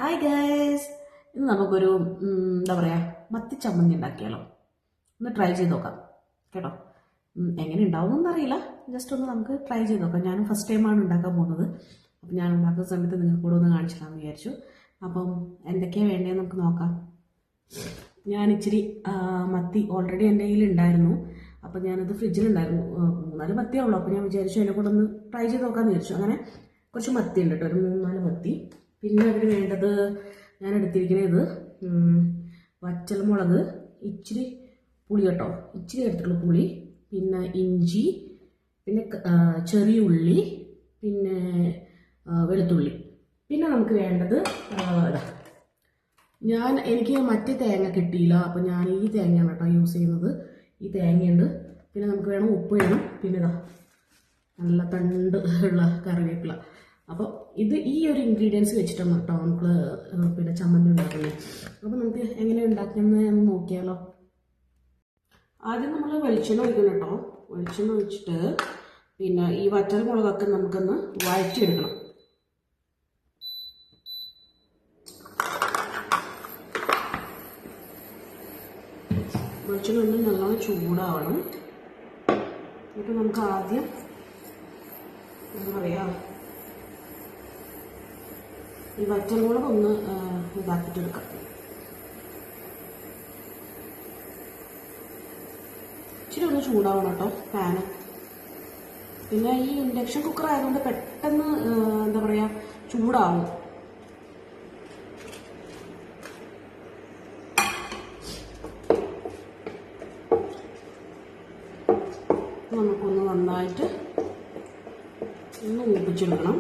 Hi guys, ഇന്ന് നമുക്കൊരു എന്താ പറയുക മത്തി ചമ്മന്തി ഉണ്ടാക്കിയാലോ. ഒന്ന് ട്രൈ ചെയ്ത് നോക്കാം കേട്ടോ. എങ്ങനെ ഉണ്ടാവുമെന്നൊന്നും അറിയില്ല, ജസ്റ്റ് ഒന്ന് നമുക്ക് ട്രൈ ചെയ്ത് നോക്കാം. ഞാനും ഫസ്റ്റ് ടൈമാണ് ഉണ്ടാക്കാൻ പോകുന്നത്. അപ്പം ഞാൻ ഉണ്ടാക്കുന്ന സമയത്ത് നിങ്ങൾക്ക് കൂടെ ഒന്ന് കാണിച്ചിടാമെന്ന് വിചാരിച്ചു. അപ്പം എന്തൊക്കെയാണ് വേണ്ടതെന്ന് നമുക്ക് നോക്കാം. ഞാൻ ഇച്ചിരി മത്തി ഓൾറെഡി എൻ്റെ കയ്യിൽ ഉണ്ടായിരുന്നു. അപ്പം ഞാനത് ഫ്രിഡ്ജിലുണ്ടായിരുന്നു. 3-4 മത്തിയേ ഉള്ളൂ. അപ്പോൾ ഞാൻ വിചാരിച്ചു അതിനെ കൂടെ ഒന്ന് ട്രൈ ചെയ്ത് നോക്കാമെന്ന് വിചാരിച്ചു. അങ്ങനെ കുറച്ച് മത്തി ഉണ്ട് കേട്ടോ, ഒരു 3-4 മത്തി. പിന്നെ അതിന് വേണ്ടത് ഞാൻ എടുത്തിരിക്കുന്നത് വറ്റൽമുളക്, ഇച്ചിരി പുളി കേട്ടോ, ഇച്ചിരി എടുത്തിട്ടുള്ള പുളി, പിന്നെ ഇഞ്ചി, പിന്നെ ചെറിയ ഉള്ളി, പിന്നെ വെളുത്തുള്ളി. പിന്നെ നമുക്ക് വേണ്ടത് എനിക്ക് മറ്റേ തേങ്ങ കിട്ടിയില്ല, അപ്പം ഞാൻ ഈ തേങ്ങയാണ് കേട്ടോ യൂസ് ചെയ്യുന്നത്. ഈ തേങ്ങയുണ്ട്. പിന്നെ നമുക്ക് വേണം ഉപ്പ് വേണം. പിന്നെ നല്ല തണ്ട് ഉള്ള കറിവേപ്പില. അപ്പോൾ ഈ ഒരു ഇൻഗ്രീഡിയൻസ് വെച്ചിട്ടാണ് കേട്ടോ നമുക്ക് പിന്നെ ചമ്മന്തി ഉണ്ടാക്കുന്നത്. അപ്പോൾ നമുക്ക് എങ്ങനെ ഉണ്ടാക്കുന്നത് നോക്കിയാലോ. ആദ്യം നമ്മൾ വെളിച്ചെണ്ണ ഒഴിക്കണം കേട്ടോ. വെളിച്ചെണ്ണ ഒഴിച്ചിട്ട് പിന്നെ ഈ വറ്റൽ മുളകൊക്കെ നമുക്കൊന്ന് വഴറ്റിയെടുക്കണം. വെളിച്ചെണ്ണ ഒന്ന് നല്ലോണം ചൂടാവണം. എന്നിട്ട് നമുക്ക് ആദ്യം എന്താ പറയുക, ഈ വറ്റൽമുളക് ഒന്ന് ഇതാക്കിയിട്ടെടുക്കാം. ഇച്ചിരി ഒന്ന് ചൂടാവണം കേട്ടോ പാന്. പിന്നെ ഈ ഇൻഡക്ഷൻ കുക്കർ ആയതുകൊണ്ട് പെട്ടെന്ന് എന്താ പറയുക ചൂടാവും. നമുക്കൊന്ന് നന്നായിട്ട് ഒന്ന് മൂപ്പിച്ചെടുക്കണം.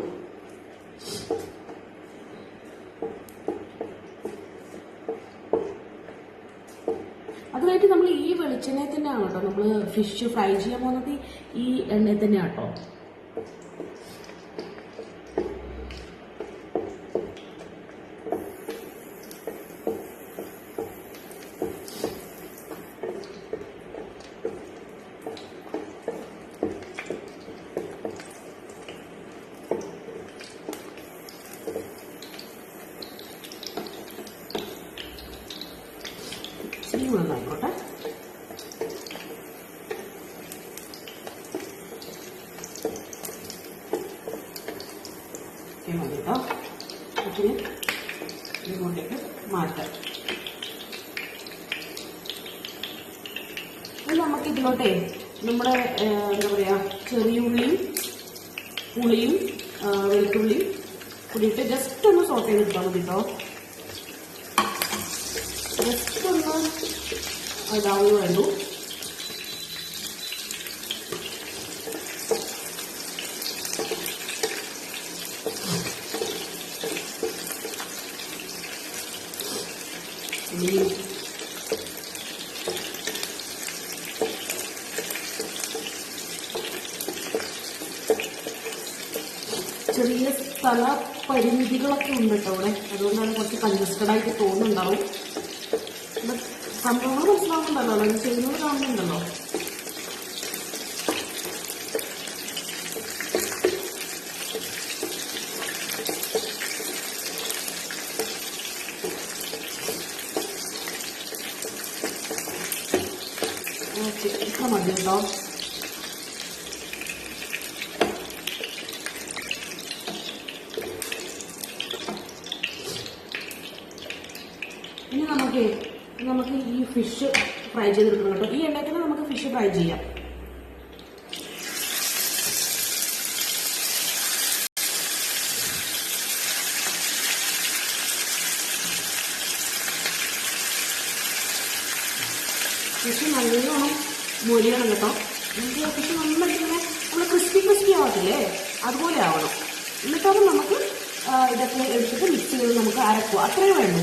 അതുമായിട്ട് നമ്മൾ ഈ വെളിച്ചെണ്ണയിൽ തന്നെയാണ് കേട്ടോ നമ്മൾ ഫിഷ് ഫ്രൈ ചെയ്യാൻ പോകുന്നത്. ഈ എണ്ണയിൽ തന്നെയാണ് കേട്ടോ. നന്നായിക്കോട്ടെ. മതി കേട്ടോ. അതിന് ഇങ്ങോട്ടേക്ക് മാറ്റാം. നമുക്ക് ഇതിലോട്ടേ നമ്മുടെ എന്താ പറയുക ചെറിയ ഉള്ളിയും പുളിയും വെളുത്തുള്ളിയും കൂടിയിട്ട് ജസ്റ്റ് ഒന്ന് സോട്ട് ചെയ്തെടുത്താൽ മതി കേട്ടോ. ജസ്റ്റ് ഒന്ന് ഇതാവുക വേണ്ടു. ചെറിയ സ്ഥല പരിമിതികളൊക്കെ ഉണ്ട് കേട്ടോ ഇവിടെ. അതുകൊണ്ടാണ് കുറച്ച് കൺജസ്റ്റഡ് ആയിട്ട് തോന്നുന്നുണ്ടാവും. സംഭവങ്ങൾ മനസ്സിലാവുന്നുണ്ടല്ലോ, അത് ചെയ്യുന്നത് കാണുന്നുണ്ടല്ലോ. ഓക്കെ, ഇത്ര മതി കേട്ടോ. ഇനി നമുക്ക് ഈ ഫിഷ് ഫ്രൈ ചെയ്തെടുക്കണം കേട്ടോ. ഈ എണ്ണയ്ക്ക് നമുക്ക് ഫിഷ് ഫ്രൈ ചെയ്യാം. ഫിഷ് നല്ലോണം മൊരിയണം കേട്ടോ. നമുക്ക് ഫിഷ് നന്നായിട്ട് ഇങ്ങനെ നമ്മൾ ക്രിസ്പി ആവത്തില്ലേ, അതുപോലെ ആവണം. എന്നിട്ടാണ് നമുക്ക് ഇതൊക്കെ എടുത്തിട്ട് മിക്സ് ചെയ്ത് നമുക്ക് അരക്കുക. അത്രയേ വേണ്ടൂ.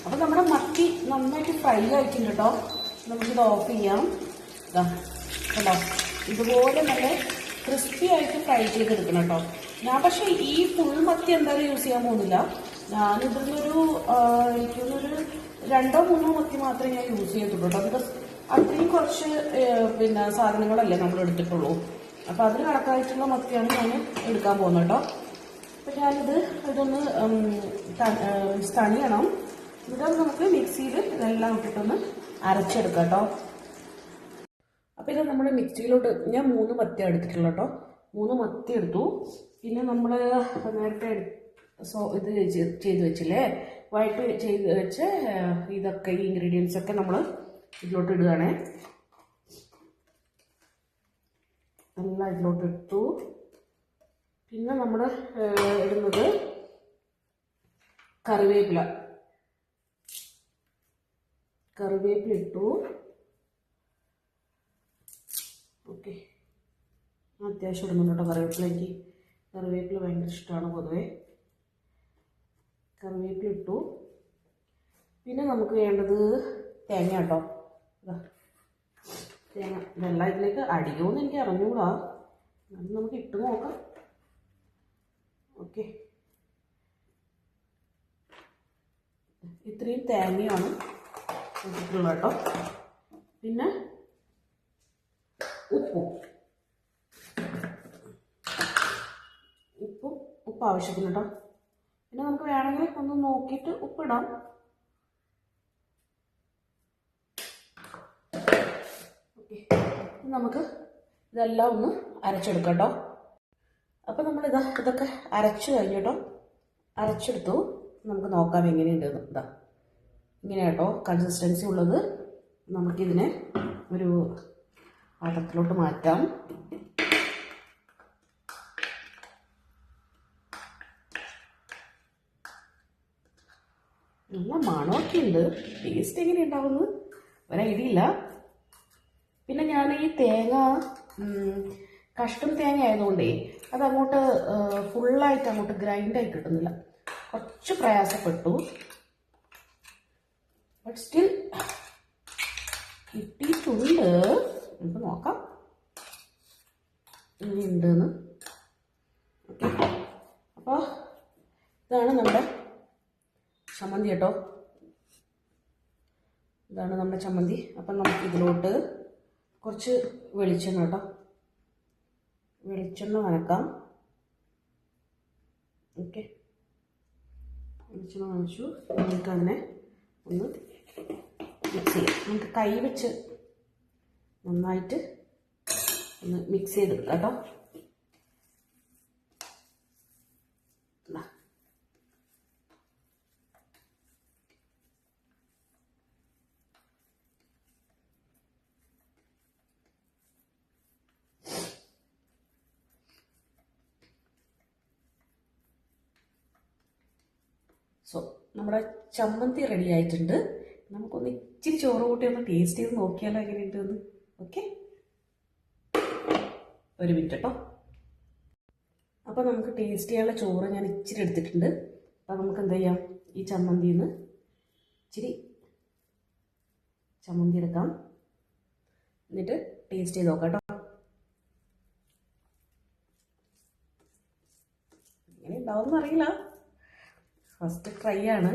അപ്പോൾ നമ്മുടെ മത്തി നന്നായിട്ട് ഫ്രൈ ആയിട്ടുണ്ട് കേട്ടോ. നമുക്കിത് ഓഫ് ചെയ്യാം. കേട്ടോ, ഇതുപോലെ നല്ല ക്രിസ്പി ആയിട്ട് ഫ്രൈ ചെയ്തെടുക്കണം കേട്ടോ. ഞാൻ പക്ഷേ ഈ ഫുൾ മത്തി എന്തായാലും യൂസ് ചെയ്യാൻ പോകുന്നില്ല. ഞാനിതിലൊരു എനിക്കൊന്നൊരു 2-3 മത്തി മാത്രമേ ഞാൻ യൂസ് ചെയ്തിട്ടുള്ളൂ കേട്ടോ. ബിക്കോസ് അത്രയും കുറച്ച് പിന്നെ സാധനങ്ങളല്ലേ നമ്മൾ എടുത്തിട്ടുള്ളൂ. അപ്പോൾ അതിന് കണക്കായിട്ടുള്ള മത്തിയാണ് ഞാൻ എടുക്കാൻ പോകുന്നത് കേട്ടോ. അപ്പം ഞാനിത് ഇതൊന്ന് തണിയണം. എന്നിട്ട് നമുക്ക് മിക്സിയിൽ ഇതെല്ലാം ഇട്ടിട്ടൊന്ന് അരച്ചെടുക്കാം കേട്ടോ. അപ്പം ഇത് നമ്മൾ മിക്സിയിലോട്ട് ഞാൻ 3 മത്തി എടുത്തിട്ടുള്ളൂ കേട്ടോ. 3 മത്തി എടുത്തു. പിന്നെ നമ്മൾ നേരത്തെ ഇത് ചെയ്ത് വെച്ചില്ലേ, വൈറ്റ് ചെയ്ത് വെച്ച് ഇതൊക്കെ ഈ ഇൻഗ്രീഡിയൻസ് ഒക്കെ നമ്മൾ ഇതിലോട്ട് ഇടുകയാണേ. എല്ലാം ഇതിലോട്ട് ഇട്ടു. പിന്നെ നമ്മൾ ഇടുന്നത് കറിവേപ്പില ഇട്ടു. ഓക്കെ, അത്യാവശ്യം ഇടുന്നുണ്ട് കേട്ടോ കറിവേപ്പില. എനിക്ക് കറിവേപ്പില ഭയങ്കര ഇഷ്ടമാണ് പൊതുവേ. കറിവേപ്പില ഇട്ടു. പിന്നെ നമുക്ക് വേണ്ടത് തേങ്ങ കേട്ടോ. തേങ്ങ ഇതെല്ലാം ഇതിലേക്ക് അടിക്കുമെന്ന് എനിക്ക് അറിഞ്ഞുകൂടാ, അത് നമുക്ക് ഇട്ട് നോക്കാം. ഓക്കെ, ഇത്രയും തേങ്ങയാണ് ഇട്ടിട്ടുള്ളത് കേട്ടോ. പിന്നെ ഉപ്പ് ആവശ്യത്തിന് കേട്ടോ. പിന്നെ നമുക്ക് വേണമെങ്കിൽ ഒന്ന് നോക്കിയിട്ട് ഉപ്പിടാം. ഓക്കെ, നമുക്ക് ഇതെല്ലാം ഒന്ന് അരച്ചെടുക്കാം കേട്ടോ. അപ്പം നമ്മൾ ഇതൊക്കെ അരച്ചു കഴിഞ്ഞു കേട്ടോ. അരച്ചെടുത്തു. നമുക്ക് നോക്കാം എങ്ങനെയുണ്ടെന്ന്. ഇങ്ങനെ കേട്ടോ കൺസിസ്റ്റൻസി ഉള്ളത്. നമുക്കിതിനെ ഒരു പാത്രത്തിലോട്ട് മാറ്റാം. നല്ല മണമൊക്കെ ഉണ്ട്. ടേസ്റ്റ് എങ്ങനെ ഉണ്ടാവുമെന്ന് ഒരു ഐഡിയ ഇല്ല. പിന്നെ ഞാൻ ഈ തേങ്ങ കഷ്ടം തേങ്ങ ആയതുകൊണ്ടേ അതങ്ങോട്ട് ഫുള്ളായിട്ട് അങ്ങോട്ട് ഗ്രൈൻഡായി കിട്ടുന്നില്ല. കുറച്ച് പ്രയാസപ്പെട്ടു. ബട്ട് സ്റ്റിൽ കിട്ടിയിട്ടുണ്ട്. നമുക്ക് നോക്കാം ഇനിയുണ്ടെന്ന്. ഓക്കെ, അപ്പോൾ ഇതാണ് നമ്മുടെ ചമ്മന്തി കേട്ടോ. ഇതാണ് നമ്മുടെ ചമ്മന്തി. അപ്പം നമുക്ക് ഇതിലോട്ട് കുറച്ച് വെളിച്ചെണ്ണ കേട്ടോ. വെളിച്ചെണ്ണ നനക്കാം. ഓക്കെ, വെളിച്ചെണ്ണ നനച്ചു. നമുക്ക് അതിനെ ഒന്ന് മിക്സ് ചെയ്യാം. നമുക്ക് കൈ വെച്ച് നന്നായിട്ട് ഒന്ന് മിക്സ് ചെയ്തെടുക്കാം കേട്ടോ. സോ നമ്മുടെ ചമ്മന്തി റെഡി ആയിട്ടുണ്ട്. നമുക്കൊന്ന് ഇച്ചിരി ചോറ് കൂട്ടി ഒന്ന് ടേസ്റ്റ് ചെയ്ത് നോക്കിയാലോ എങ്ങനെയുണ്ടെന്ന്. ഓക്കെ, ഒരു മിനിറ്റ് കേട്ടോ. അപ്പോൾ നമുക്ക് ടേസ്റ്റ് ചെയ്യാനുള്ള ചോറ് ഞാൻ ഇച്ചിരി എടുത്തിട്ടുണ്ട്. അപ്പോൾ നമുക്ക് എന്ത് ചെയ്യാം, ഈ ചമ്മന്തിയിൽ നിന്ന് ഇച്ചിരി ചമ്മന്തി എടുക്കാം. എന്നിട്ട് ടേസ്റ്റ് ചെയ്ത് നോക്കാം കേട്ടോ. എങ്ങനെ ഉണ്ടാവുമെന്ന് അറിയില്ല, ഫസ്റ്റ് ട്രൈ ആണ്.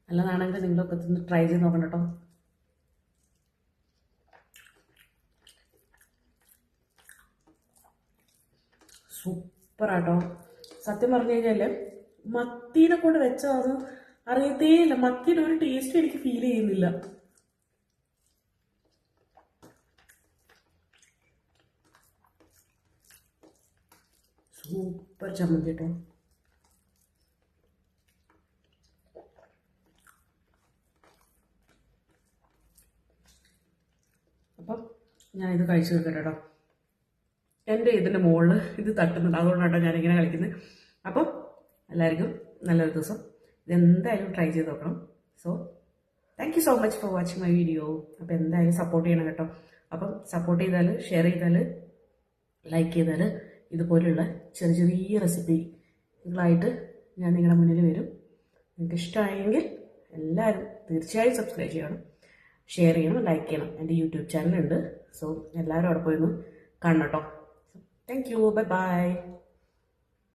നല്ലതാണെങ്കിൽ നിങ്ങളൊക്കെ ഒന്ന് ട്രൈ ചെയ്ത് നോക്കണം കേട്ടോ. സൂപ്പറാട്ടോ. സത്യം പറഞ്ഞു കഴിഞ്ഞാൽ മത്തീനെ കൊണ്ട് വെച്ചത് അറിയത്തേ ഇല്ല. മത്തിയുടെ ഒരു ടേസ്റ്റ് എനിക്ക് ഫീൽ ചെയ്യുന്നില്ല. സൂപ്പർ ചമ്മന്തി കേട്ടോ. അപ്പം ഞാനിത് കഴിച്ചു തീർക്കട്ടെ കേട്ടോ. എൻ്റെ ഇതിൻ്റെ മുകളിൽ ഇത് തട്ടുന്നുണ്ട്, അതുകൊണ്ടാട്ടോ ഞാനിങ്ങനെ കളിക്കുന്നത്. അപ്പം എല്ലാവർക്കും നല്ലൊരു ദിവസം. ഇതെന്തായാലും ട്രൈ ചെയ്ത് നോക്കണം. So thank you so much for watching my video. അപ്പോൾ എന്തായാലും സപ്പോർട്ട് ചെയ്യണം കേട്ടോ. അപ്പം സപ്പോർട്ട് ചെയ്താൽ, ഷെയർ ചെയ്താൽ, ലൈക്ക് ചെയ്താൽ ഇതുപോലെയുള്ള ചെറിയ ചെറിയ റെസിപ്പികളായിട്ട് ഞാൻ നിങ്ങളുടെ മുന്നിൽ വരും. നിങ്ങൾക്ക് ഇഷ്ടമായെങ്കിൽ എല്ലാവരും തീർച്ചയായും സബ്സ്ക്രൈബ് ചെയ്യണം, ഷെയർ ചെയ്യണം, ലൈക്ക് ചെയ്യണം. എൻ്റെ യൂട്യൂബ് ചാനലുണ്ട്. സോ എല്ലാവരും അവിടെ പോയി ഒന്ന് കാണണം കേട്ടോ. Thank you, bye bye.